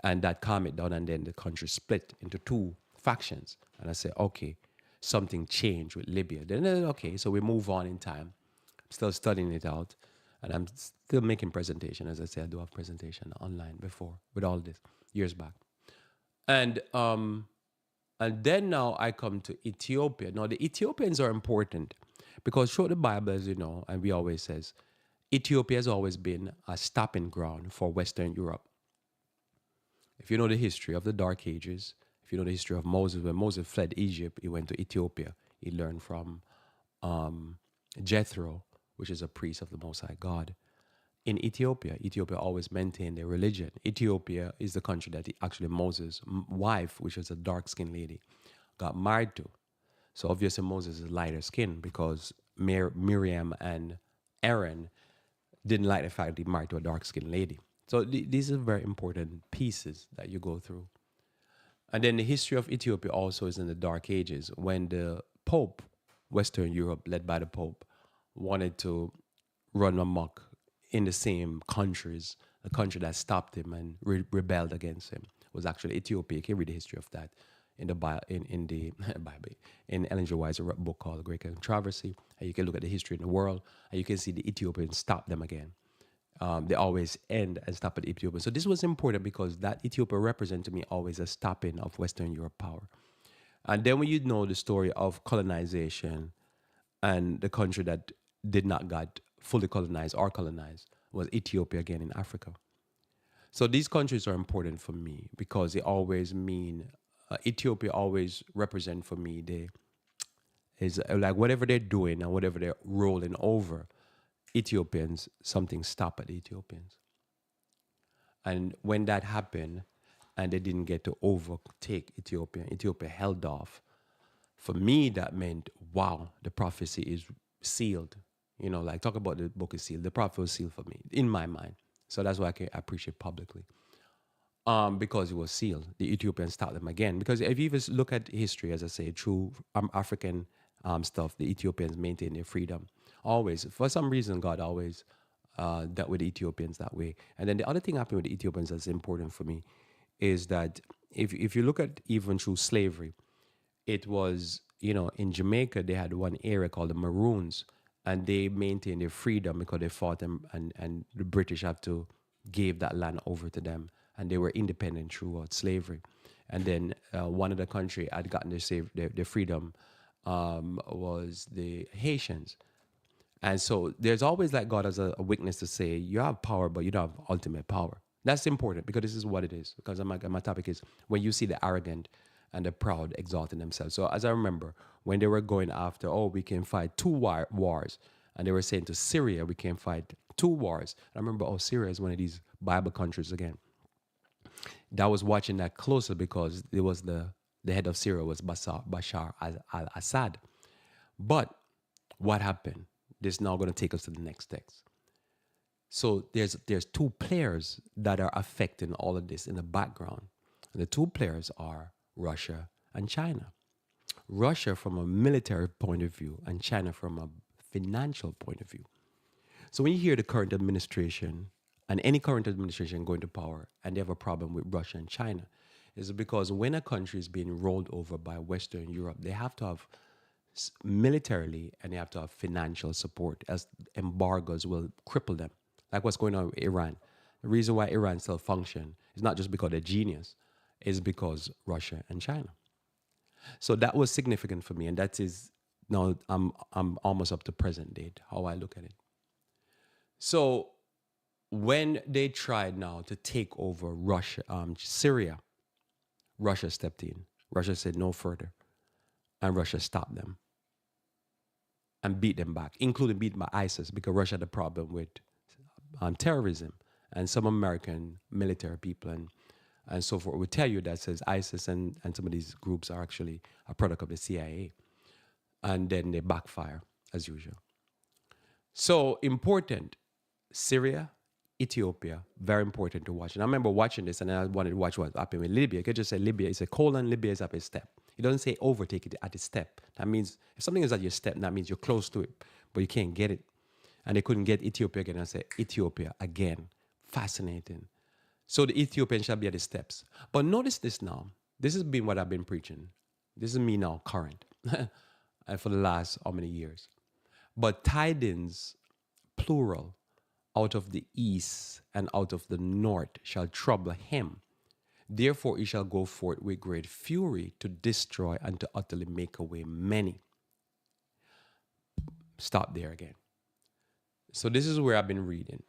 and that calmed it down, and then the country split into two factions. And I said, okay, something changed with Libya. Then, okay, so we move on in time. I'm still studying it out, and I'm still making presentation. As I said, I do have presentation online before with all this years back. And and then now I come to Ethiopia. Now the Ethiopians are important because through the Bible, as you know, and we always says, Ethiopia has always been a stopping ground for Western Europe. If you know the history of the Dark Ages, if you know the history of Moses, when Moses fled Egypt, he went to Ethiopia. He learned from Jethro, which is a priest of the Most High God. In Ethiopia, Ethiopia always maintained their religion. Ethiopia is the country that actually Moses' wife, which was a dark-skinned lady, got married to. So obviously Moses is lighter skin because Miriam and Aaron didn't like the fact that he married to a dark-skinned lady. So these are very important pieces that you go through. And then the history of Ethiopia also is in the Dark Ages when the Pope, Western Europe, led by the Pope, wanted to run amok in the same countries. The country that stopped him and rebelled against him was actually Ethiopia. You can read the history of that in the in the Bible, in Ellen G. White's book called The Great Controversy. And you can look at the history in the world, and you can see the Ethiopians stop them again. They always end and stop at Ethiopia. So this was important because that Ethiopia represented to me always a stopping of Western Europe power. And then when you know the story of colonization and the country that did not get fully colonized or colonized was Ethiopia again in Africa. So these countries are important for me because they always mean Ethiopia always represent for me they is like whatever they're doing and whatever they're rolling over, Ethiopians something stop at the Ethiopians. And when that happened, and they didn't get to overtake Ethiopia, Ethiopia held off. For me, that meant, wow, the prophecy is sealed. You know, like talk about the book is sealed. The prophet was sealed for me, in my mind. So that's why I can appreciate publicly. Because it was sealed. The Ethiopians stopped them again. Because if you even look at history, as I say, through African stuff, the Ethiopians maintained their freedom. Always. For some reason, God always dealt with the Ethiopians that way. And then the other thing happened with the Ethiopians that's important for me is that if you look at even through slavery, it was, you know, in Jamaica, they had one area called the Maroons, and they maintained their freedom because they fought them, and the British have to give that land over to them, and they were independent throughout slavery. And then one of the country had gotten their freedom was the Haitians. And so there's always like God as a witness to say, you have power, but you don't have ultimate power. That's important because this is what it is. Because my topic is when you see the arrogant and the proud exalting themselves. So as I remember, when they were going after, oh, we can fight two wars, and they were saying to Syria, we can fight two wars. I remember, oh, Syria is one of these Bible countries again. That was watching that closer because it was the head of Syria was Bashar al-Assad. But what happened? This is now going to take us to the next text. So there's two players that are affecting all of this in the background. And the two players are Russia and China. Russia from a military point of view and China from a financial point of view. So when you hear the current administration and any current administration going to power and they have a problem with Russia and China, is because when a country is being rolled over by Western Europe, they have to have militarily and they have to have financial support as embargoes will cripple them. Like what's going on with Iran. The reason why Iran still function is not just because they're genius, it's because Russia and China. So that was significant for me, and that is now I'm almost up to present date how I look at it. So when they tried now to take over Russia, Syria, Russia stepped in. Russia said no further, and Russia stopped them and beat them back, including beat by ISIS because Russia had a problem with terrorism, and some American military people and so forth would tell you that says ISIS and some of these groups are actually a product of the CIA. and then they backfire as usual. So important, Syria, Ethiopia, very important to watch. And I remember watching this, and I wanted to watch what happened with Libya. You could just say Libya is a colon, Libya is at a step. It doesn't say overtake it at a step. That means if something is at your step, that means you're close to it, but you can't get it. And they couldn't get Ethiopia again. I say Ethiopia again. Fascinating. So the Ethiopian shall be at the steps. But notice this now. This has been what I've been preaching. This is me now, current, and for the last how many years. But tidings, plural, out of the east and out of the north shall trouble him. Therefore he shall go forth with great fury to destroy and to utterly make away many. Stop there again. So this is where I've been reading.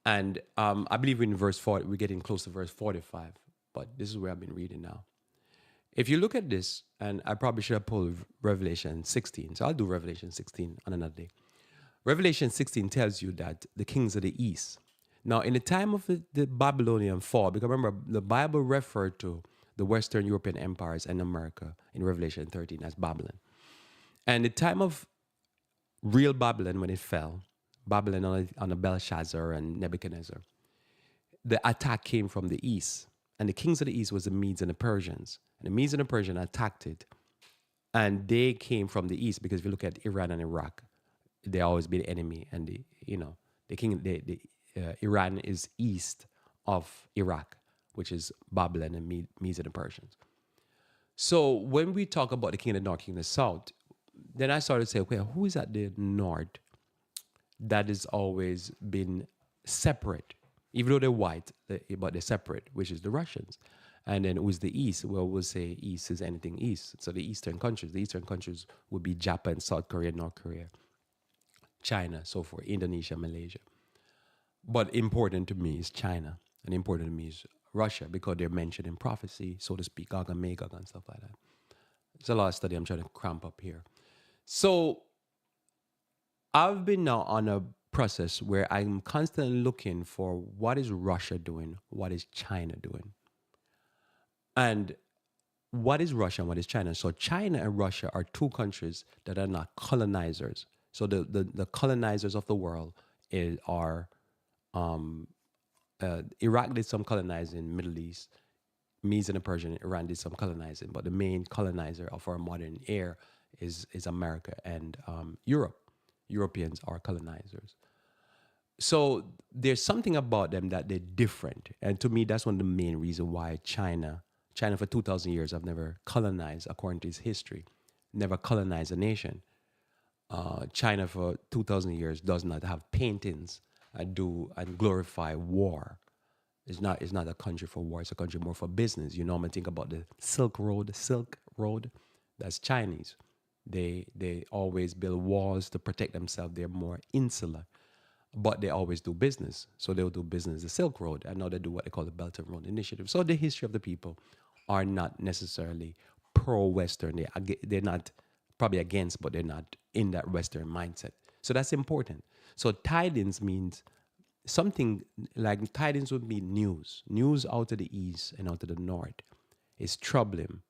And I believe in verse 40, we're getting close to verse 45, but this is where I've been reading now. If you look at this, and I probably should have pulled Revelation 16, so I'll do Revelation 16 on another day. Revelation 16 tells you that the kings of the east. Now, in the time of the Babylonian fall, because remember, the Bible referred to the Western European empires and America in Revelation 13 as Babylon. And the time of real Babylon, when it fell, Babylon on the Belshazzar and Nebuchadnezzar, the attack came from the east. And the kings of the east was the Medes and the Persians. And the Medes and the Persians attacked it. And they came from the east, because if you look at Iran and Iraq, they always been enemy. And Iran is east of Iraq, which is Babylon and Medes and the Persians. So when we talk about the king of the north, king of the south, then I started to say, okay, who is at the north that has always been separate, even though they're white, but they're separate, which is the Russians. And then who's the east? Well, we'll say east is anything east. So the eastern countries would be Japan, South Korea, North Korea, China, so forth, Indonesia, Malaysia. But important to me is China, and important to me is Russia, because they're mentioned in prophecy, so to speak, Gog and Magog and stuff like that. It's a lot of study I'm trying to cramp up here. So I've been now on a process where I'm constantly looking for what is Russia doing, what is China doing, and what is Russia and what is China. So China and Russia are two countries that are not colonizers. So the colonizers of the world are Iraq did some colonizing, Middle East, Medes and the Persian, Iran did some colonizing, but the main colonizer of our modern era is America and Europe. Europeans are colonizers. So there's something about them that they're different. And to me, that's one of the main reasons why China for 2,000 years have never colonized, according to its history, never colonized a nation. China for 2,000 years does not have paintings and glorify war. It's not a country for war. It's a country more for business. You normally think about the Silk Road. That's Chinese. They always build walls to protect themselves. They're more insular, but they always do business. So they'll do business the Silk Road, and now they do what they call the Belt and Road Initiative. So the history of the people are not necessarily pro-Western. They're not probably against, but they're not in that Western mindset. So that's important. So tidings means something like tidings would be news. News out of the east and out of the north is troubling.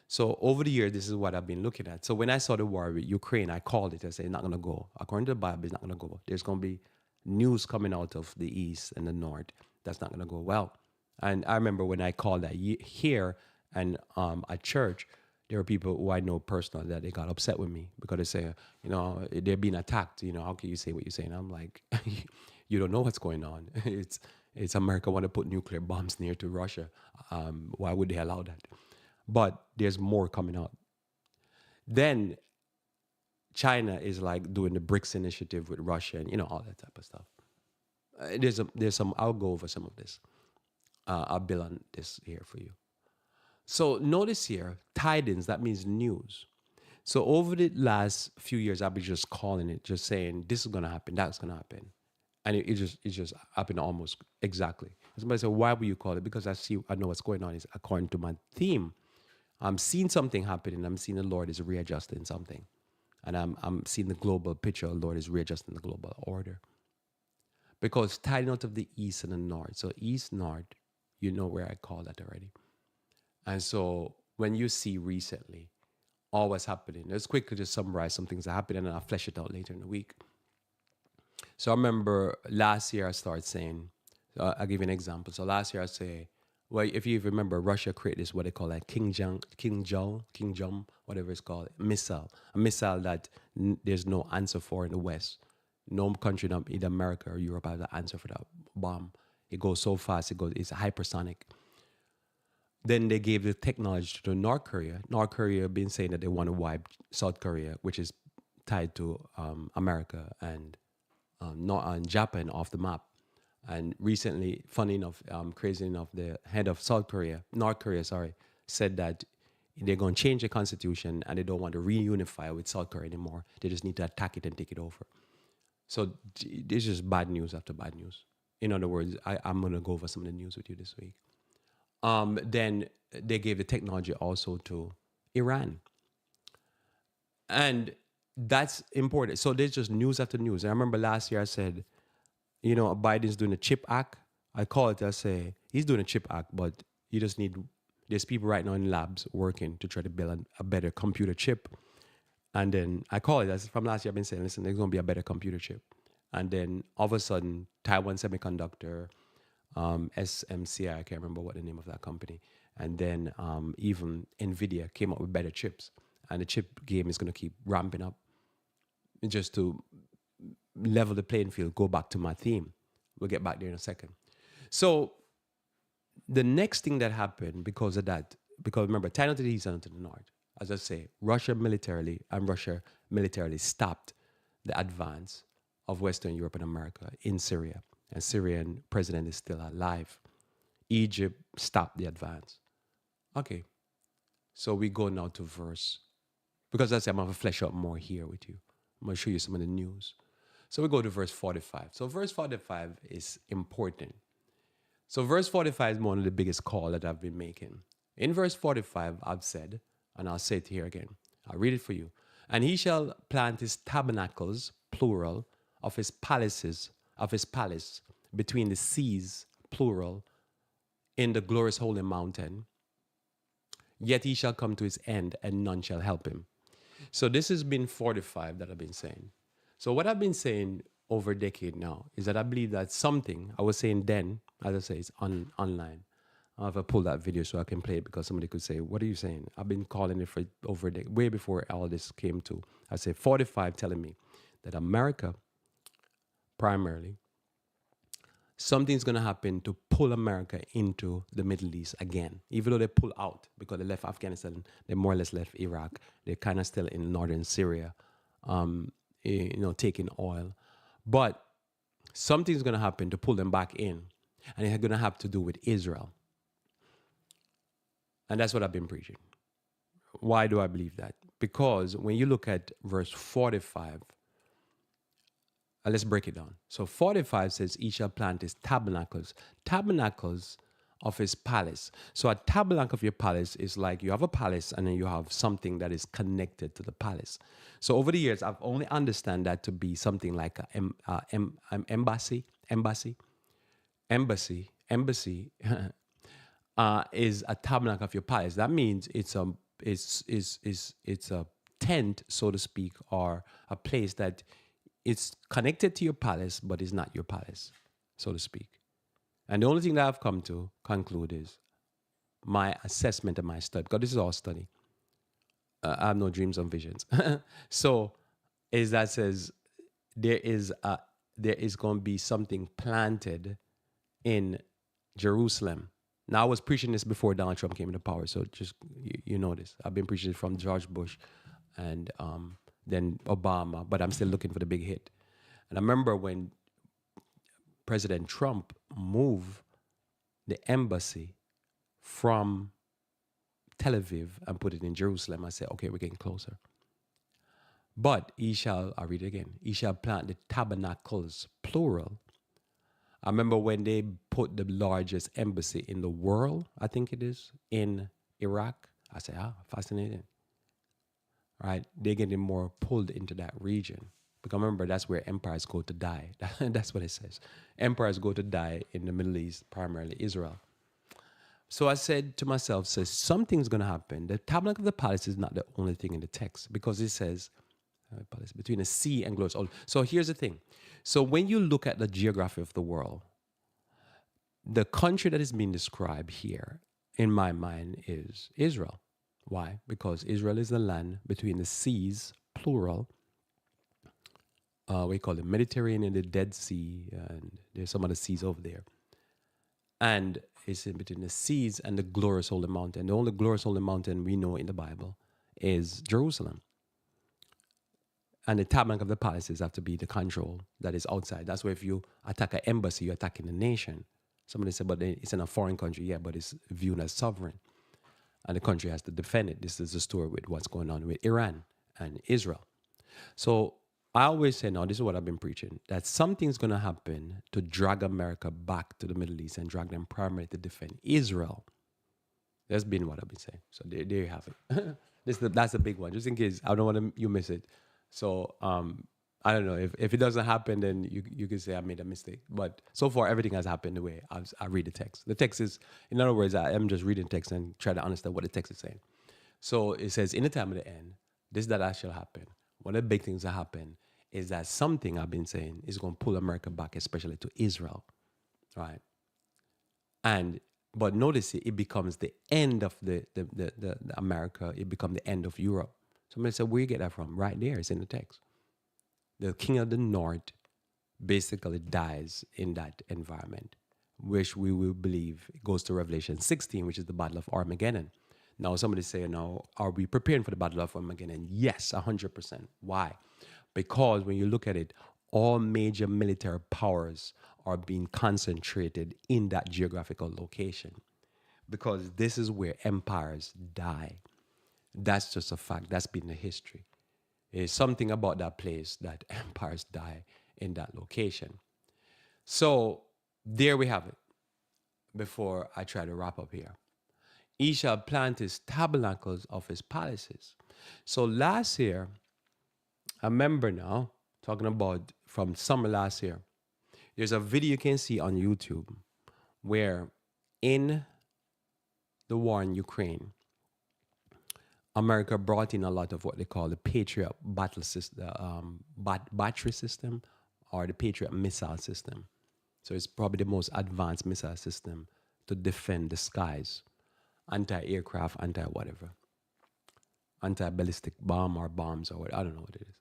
So over the years, this is what I've been looking at. So when I saw the war with Ukraine, I called it. I said, it's not going to go. According to the Bible, it's not going to go. There's going to be news coming out of the east and the north that's not going to go well. And I remember when I called that here and at church, there were people who I know personally that they got upset with me because they say, they're being attacked. How can you say what you're saying? I'm like, you don't know what's going on. It's America want to put nuclear bombs near to Russia. Why would they allow that? But there's more coming out. Then China is like doing the BRICS initiative with Russia and all that type of stuff. There's some. I'll go over some of this. I'll build on this here for you. So notice here, tidings. That means news. So over the last few years, I've been just calling it, just saying this is going to happen, that's going to happen, and it just happened almost exactly. Somebody said, why would you call it? Because I know what's going on is according to my theme. I'm seeing something happening. I'm seeing the Lord is readjusting something. And I'm seeing the global picture. The Lord is readjusting the global order. Because tiding out of the east and the north. So east, north, you know where I call that already. And so when you see recently all what's happening. Let's quickly just summarize some things that happened, and then I'll flesh it out later in the week. So I remember last year I started saying, I'll give you an example. So last year I say, well, if you remember, Russia created this what they call like King Jong, whatever it's called, a missile that there's no answer for in the West. No country, either America or Europe, has an answer for that bomb. It goes so fast. It's hypersonic. Then they gave the technology to North Korea. North Korea have been saying that they want to wipe South Korea, which is tied to America and Japan off the map. And recently, funny enough, crazy enough, the head of North Korea, said that they're going to change the constitution and they don't want to reunify with South Korea anymore. They just need to attack it and take it over. So this is bad news after bad news. In other words, I'm going to go over some of the news with you this week. Then they gave the technology also to Iran. And that's important. So there's just news after news. I remember last year I said, Biden's doing a chip act. I say, he's doing a chip act, but you just need, there's people right now in labs working to try to build a better computer chip. And then I call it, as from last year I've been saying, listen, there's going to be a better computer chip. And then all of a sudden, Taiwan Semiconductor, SMCI, I can't remember what the name of that company. And then even NVIDIA came up with better chips. And the chip game is going to keep ramping up. Just to level the playing field, go back to my theme. We'll get back there in a second. So the next thing that happened because of that, because remember, China to the east and to the north, as I say, Russia militarily stopped the advance of Western Europe and America in Syria. And Syrian president is still alive. Egypt stopped the advance. Okay. So we go now to verse, because I say I'm going to flesh out more here with you. I'm going to show you some of the news. So we go to verse 45. So verse 45 is important. So verse 45 is one of the biggest call that I've been making. In verse 45, I've said, and I'll say it here again. I'll read it for you. And he shall plant his tabernacles, plural, of his palace, between the seas, plural, in the glorious holy mountain. Yet he shall come to his end, and none shall help him. So this has been 45 that I've been saying. So what I've been saying over a decade now is that I believe that something, I was saying then, as I say, it's online. I'll have to pull that video so I can play it, because somebody could say, what are you saying? I've been calling it for over a decade, way before all this came to. I say 45 telling me that America, primarily, something's going to happen to pull America into the Middle East again, even though they pull out because they left Afghanistan, they more or less left Iraq. They're kind of still in northern Syria, taking oil. But something's going to happen to pull them back in, and it's going to have to do with Israel. And that's what I've been preaching. Why do I believe that? Because when you look at verse 45, let's break it down. So 45 says, he shall plant his tabernacles of his palace. So a tabernacle of your palace is like you have a palace and then you have something that is connected to the palace. So over the years, I've only understand that to be something like an embassy. Is a tabernacle of your palace. That means it's a tent, so to speak, or a place that it's connected to your palace, but it's not your palace, so to speak. And the only thing that I've come to conclude is my assessment and my study, because this is all study. I have no dreams and visions. So is that says there is going to be something planted in Jerusalem. Now, I was preaching this before Donald Trump came into power, so just you know this. I've been preaching it from George Bush and then Obama, but I'm still looking for the big hit. And I remember when President Trump moved the embassy from Tel Aviv and put it in Jerusalem, I said, okay, we're getting closer. But I'll read it again, he shall plant the tabernacles, plural. I remember when they put the largest embassy in the world, I think it is, in Iraq. I said, fascinating. Right? They're getting more pulled into that region. Because remember, that's where empires go to die. That's what it says. Empires go to die in the Middle East, primarily Israel. So I said to myself, so something's going to happen. The tabernacle of the palace is not the only thing in the text because it says palace between the sea and glorious. So here's the thing. So when you look at the geography of the world, the country that is being described here, in my mind, is Israel. Why? Because Israel is the land between the seas, plural. We call it Mediterranean, the Dead Sea, and there's some other seas over there. And it's in between the seas and the glorious holy mountain. The only glorious holy mountain we know in the Bible is Jerusalem. And the tabernacle of the palaces have to be the control that is outside. That's why if you attack an embassy, you're attacking the nation. Somebody said, but it's in a foreign country. Yeah, but it's viewed as sovereign. And the country has to defend it. This is the story with what's going on with Iran and Israel. So I always say, now, this is what I've been preaching, that something's going to happen to drag America back to the Middle East and drag them primarily to defend Israel. That's been what I've been saying. So there you have it. That's a big one, just in case I don't want you miss it. So I don't know. If it doesn't happen, then you can say I made a mistake. But so far, everything has happened the way I read the text. The text is, in other words, I am just reading text and try to understand what the text is saying. So it says, in the time of the end, this that shall happen. One of the big things that happen is that something I've been saying is going to pull America back, especially to Israel, right? But notice it becomes the end of the America. It becomes the end of Europe. Somebody said, where you get that from? Right there, it's in the text. The king of the north basically dies in that environment, which we will believe goes to Revelation 16, which is the Battle of Armageddon. Now, somebody say, now, are we preparing for the Battle of Armageddon? Yes, 100%. Why? Because when you look at it, all major military powers are being concentrated in that geographical location because this is where empires die. That's just a fact. That's been the history. There's something about that place that empires die in that location. So there we have it. Before I try to wrap up here, he shall plant his tabernacles of his palaces. So last year, I remember now talking about from summer last year. There's a video you can see on YouTube where in the war in Ukraine, America brought in a lot of what they call the Patriot battle system, battery system, or the Patriot missile system. So it's probably the most advanced missile system to defend the skies, anti-aircraft, anti-whatever, anti-ballistic bomb or bombs or what, I don't know what it is.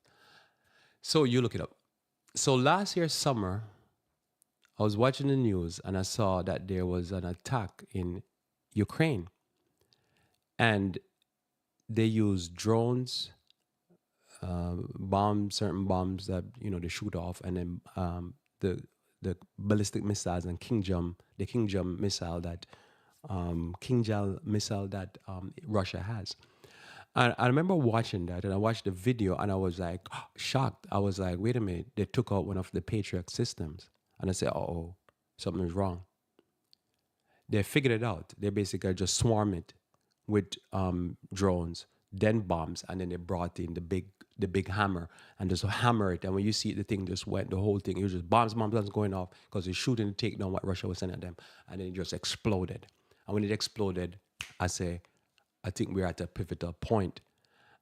So you look it up. So last year summer, I was watching the news and I saw that there was an attack in Ukraine, and they used drones, certain bombs that they shoot off, and then the ballistic missiles and King Jam missile that Russia has. And I remember watching that, and I watched the video, and I was like shocked. I was like, wait a minute, they took out one of the Patriot systems, and I said, oh, something is wrong. They figured it out. They basically just swarm it with drones, then bombs, and then they brought in the big hammer and just hammer it. And when you see it, the thing just went, the whole thing, it was just bombs going off because they're shooting to take down what Russia was sending at them, and then it just exploded. And when it exploded, I think we're at a pivotal point.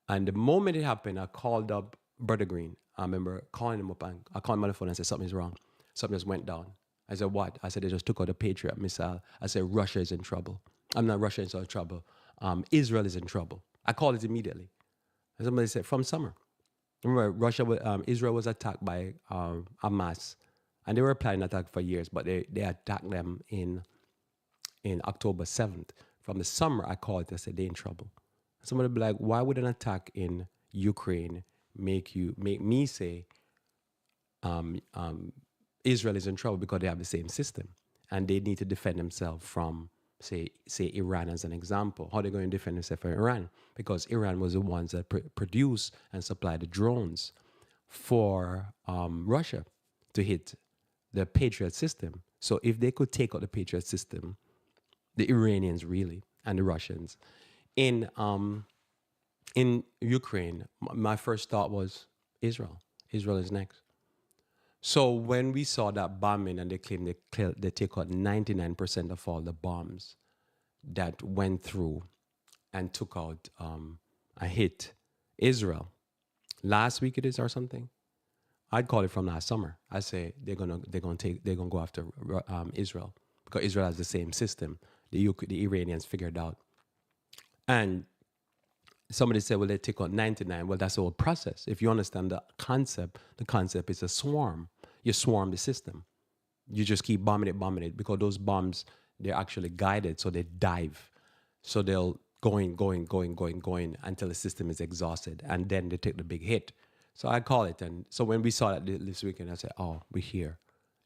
And the moment it happened, I called up Brother Green. I remember calling him up, and I called him on the phone and said, something's wrong. Something just went down. I said, what? I said, they just took out a Patriot missile. I said, Russia is in trouble. I'm not Russia is in trouble. Israel is in trouble. I called it immediately. And somebody said, from summer. Remember, Israel was attacked by Hamas, and they were planning an attack for years, but they attacked them in October 7th. From the summer, I called it. I said, they're in trouble. Somebody be like, why would an attack in Ukraine make me say Israel is in trouble? Because they have the same system, and they need to defend themselves from, say Iran as an example. How are they going to defend themselves from Iran? Because Iran was the ones that produce and supply the drones for Russia to hit the Patriot system. So if they could take out the Patriot system, the Iranians really, and the Russians, in Ukraine, my first thought was Israel. Israel is next. So when we saw that bombing and they claim they take out 99% of all the bombs, that went through and took out a hit Israel last week it is or something. I'd call it from last summer. I say they're gonna go after Israel because Israel has the same system. The Iranians figured out, and somebody said, well, they take out 99. Well, that's the whole process. If you understand the concept is a swarm. You swarm the system. You just keep bombing it, because those bombs, they're actually guided, so they dive. So they'll going until the system is exhausted, and then they take the big hit. So I call it, and so when we saw that this weekend, I said, oh, we're here.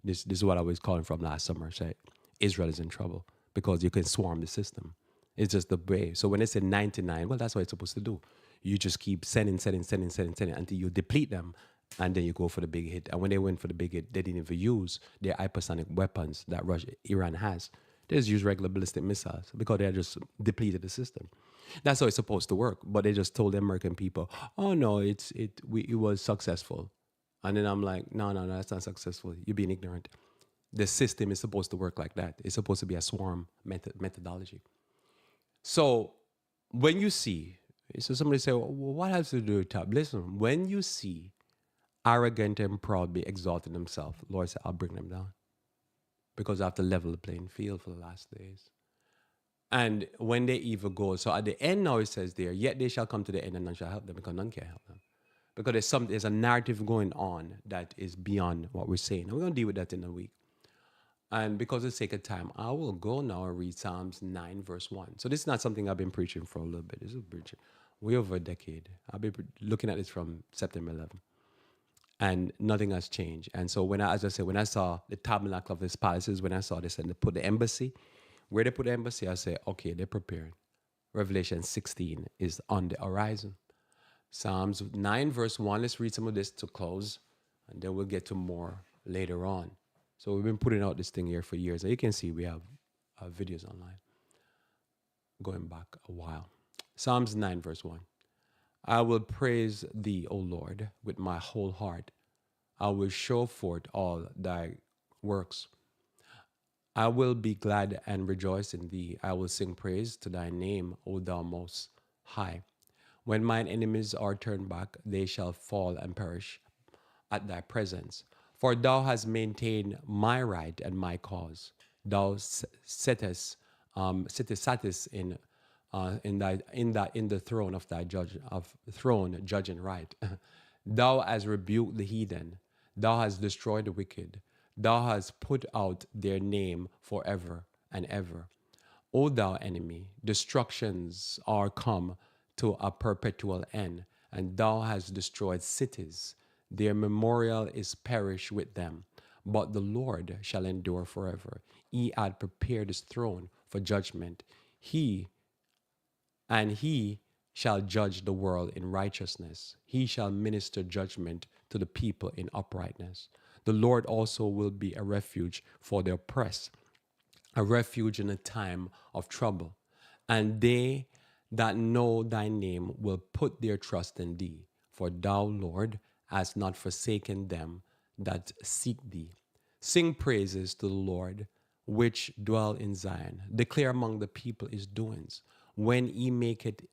This is what I was calling from last summer. I said, Israel is in trouble because you can swarm the system. It's just the way. So when they say 99, well, that's what it's supposed to do. You just keep sending until you deplete them, and then you go for the big hit. And when they went for the big hit, they didn't even use their hypersonic weapons that Iran has. They just use regular ballistic missiles because they just depleted the system. That's how it's supposed to work. But they just told the American people, "Oh no, it was successful," and then I'm like, "No, that's not successful. You're being ignorant. The system is supposed to work like that. It's supposed to be a swarm methodology." So when you see, so somebody say, well, what has to do with top? Listen, when you see arrogant and proud be exalting themselves, Lord said, I'll bring them down because I have to level the playing field for the last days. And when they evil go, so at the end now it says there, yet they shall come to the end and none shall help them because none can help them. Because there's a narrative going on that is beyond what we're saying. And we're going to deal with that in a week. And because of the sake of time, I will go now and read Psalms 9, verse 1. So this is not something I've been preaching for a little bit. This is preaching way over a decade. I've been looking at this from September 11. And nothing has changed. And so as I said, when I saw the tabernacle of these palaces, when I saw this and they put the embassy, where they put the embassy, I say, okay, they're preparing. Revelation 16 is on the horizon. Psalms 9, verse 1, let's read some of this to close, and then we'll get to more later on. So we've been putting out this thing here for years. And you can see we have videos online going back a while. Psalms 9, verse 1. I will praise thee, O Lord, with my whole heart. I will show forth all thy works. I will be glad and rejoice in thee. I will sing praise to thy name, O thou most high. When mine enemies are turned back, they shall fall and perish at thy presence. For thou hast maintained my right and my cause. Thou sittest in the throne of thy throne judging right. Thou hast rebuked the heathen. Thou hast destroyed the wicked. Thou hast put out their name forever and ever. O thou enemy, destructions are come to a perpetual end, and thou hast destroyed cities. Their memorial is perished with them, but the Lord shall endure forever. He had prepared his throne for judgment. He shall judge the world in righteousness. He shall minister judgment to the people in uprightness. The Lord also will be a refuge for the oppressed, a refuge in a time of trouble. And they that know thy name will put their trust in thee. For thou, Lord, hast not forsaken them that seek thee. Sing praises to the Lord, which dwell in Zion. Declare among the people his doings. When he maketh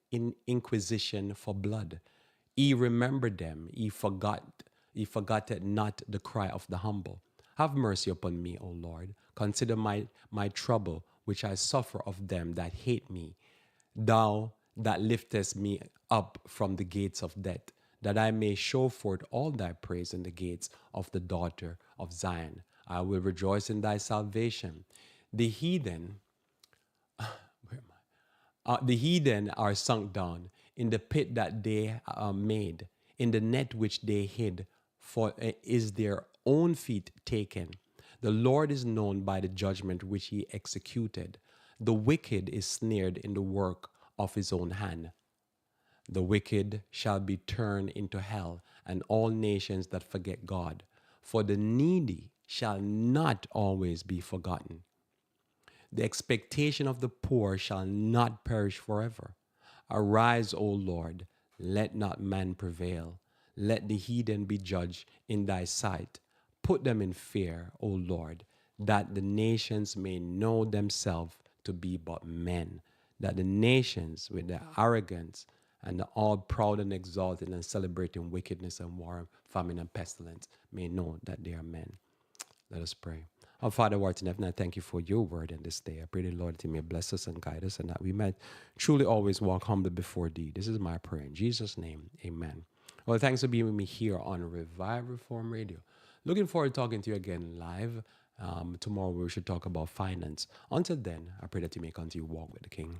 inquisition for blood, he remembered them. He forgotteth not the cry of the humble. Have mercy upon me, O Lord. Consider my trouble, which I suffer of them that hate me. Thou that liftest me up from the gates of death, that I may show forth all thy praise in the gates of the daughter of Zion. I will rejoice in thy salvation. The heathen, the heathen are sunk down in the pit that they made, in the net which they hid, for is their own feet taken. The Lord is known by the judgment which he executed. The wicked is snared in the work of his own hand. The wicked shall be turned into hell, and all nations that forget God. For the needy shall not always be forgotten. The expectation of the poor shall not perish forever. Arise, O Lord, let not man prevail. Let the heathen be judged in thy sight. Put them in fear, O Lord, that the nations may know themselves to be but men, that the nations with their arrogance and the all proud and exalted and celebrating wickedness and war, famine and pestilence may know that they are men. Let us pray. Our Father, who art in heaven, I thank you for your word in this day. I pray, the Lord, that you may bless us and guide us, and that we might truly always walk humbly before thee. This is my prayer. In Jesus' name, amen. Well, thanks for being with me here on Revive Reform Radio. Looking forward to talking to you again live. Tomorrow we should talk about finance. Until then, I pray that you may continue to walk with the King.